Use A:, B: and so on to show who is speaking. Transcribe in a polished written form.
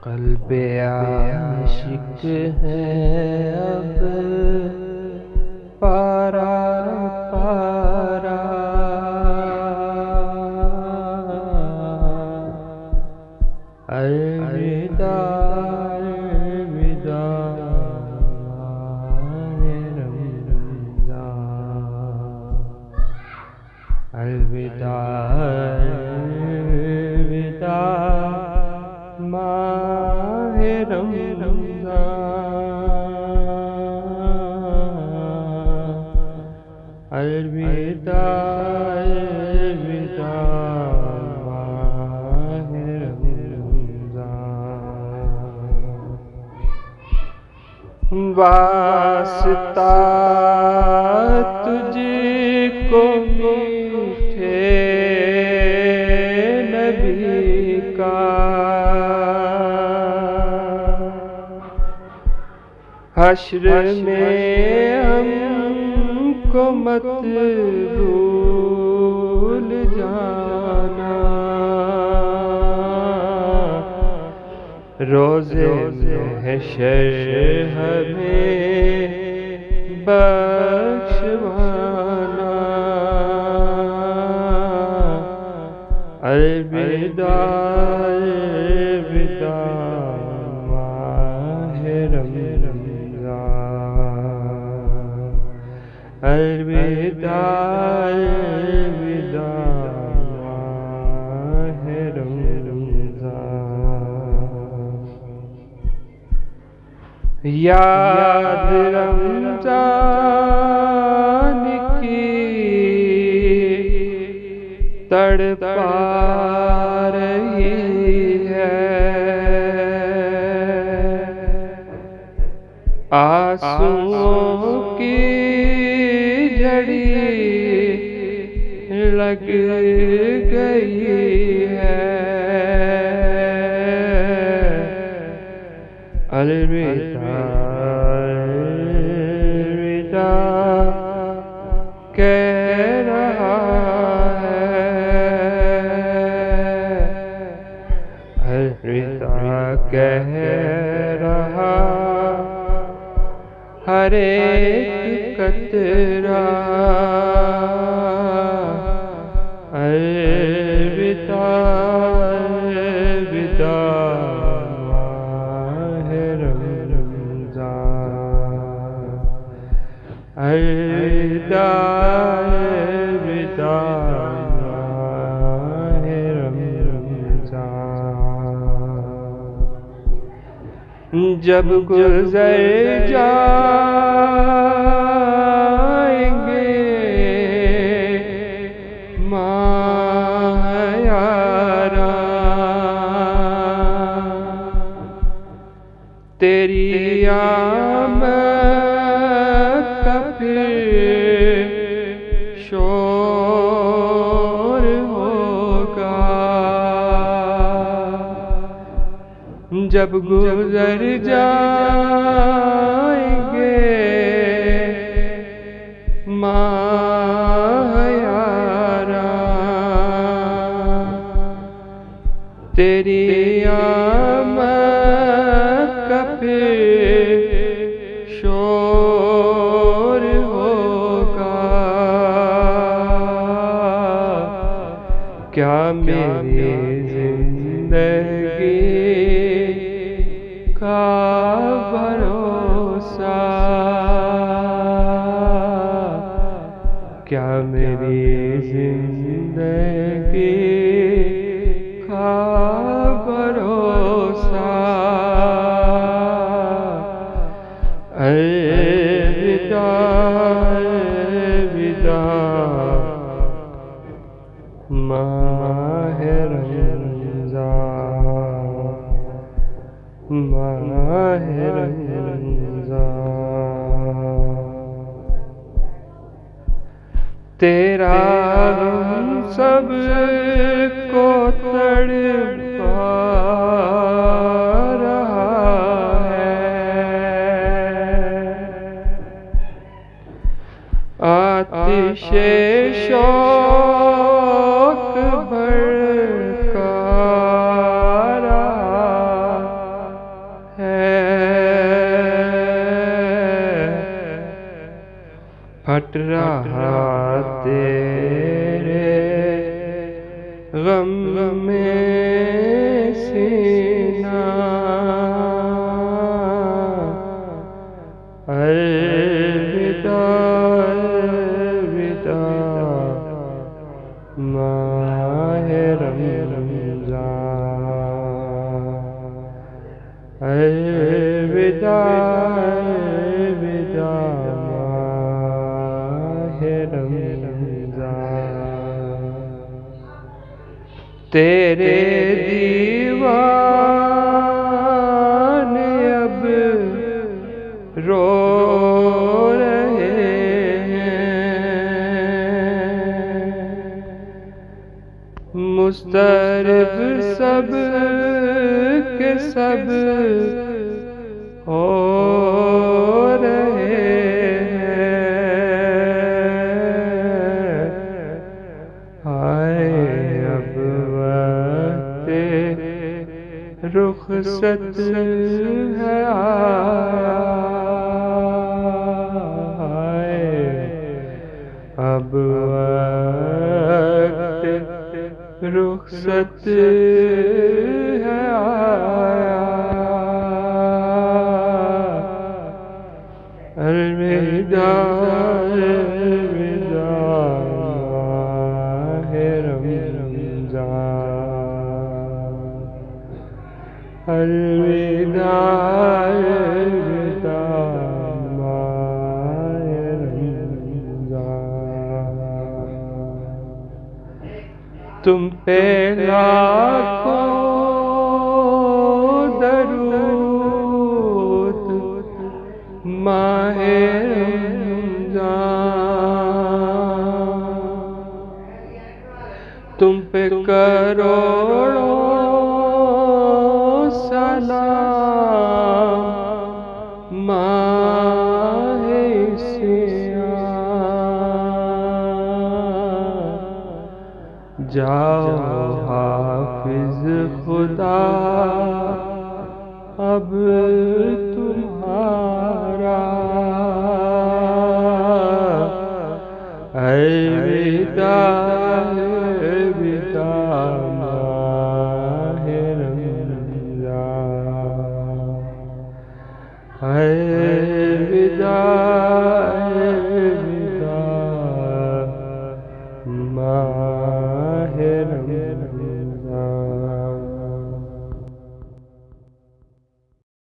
A: قلب عاشق ہے اب پارا پارا، الوداع الوداع الوداع الوداع ماہ رمضان، الوداع الوداع ماہ رمضان، واسطہ تجھ کو میٹھے نبی کا، حشر میں ہم کو مت بھول جانا، روزے محشر ہمیں بخشوانا، الوداع الوداع ماہ رمضان، الوداع الوداع ماہ رمضان، یاد رمضان کی تڑپا رہی ہے، آنسوؤں کی جھڑی لگ گئی ہے، الوداع الوداع کہہ رہا ہے، الوداع کہہ رہا ہر ایک قطرہ، الوداع الوداع ماہ رمضان، الوداع الوداع ماہ رمضان، جب گزر جائیں گے ماہ یاراں، تیری آمد کا پھر شور ہوگا، جب گزر جائیں گے ماہ یاراں، تیری آمد کا پھر شور ہوگا، کیا میری زندگی کا بھروسہ، کیا میری زندگی کا بھروسہ، الوداع الوداع ماہ رمضان، ماہ رمضان، تیرا ہم سب کو تڑپا رہا ہے، آتش شوق بھڑکا رہا پھٹ رہا تیرے غم میں سینہ، الوداع الوداع ماہ رمضان، الوداع الوداع ماہ رمضان۔ تیرے دیوانے اب رو رہے ہیں، مضطرب سب کے سب ہو رہے ہیں، ہائے اب وقت رخصت ہے آیا، اب وقت رخصت ہے آیا، الوداع الوداع ماہ رمضان، الوداع الوداع ماہ رمضان۔ تم پہ لاکھوں درود ماہ رمضان، تم پہ کروڑوں سلام ماہ سیام، جاؤ حافظ خدا اب تمہارا، الوداع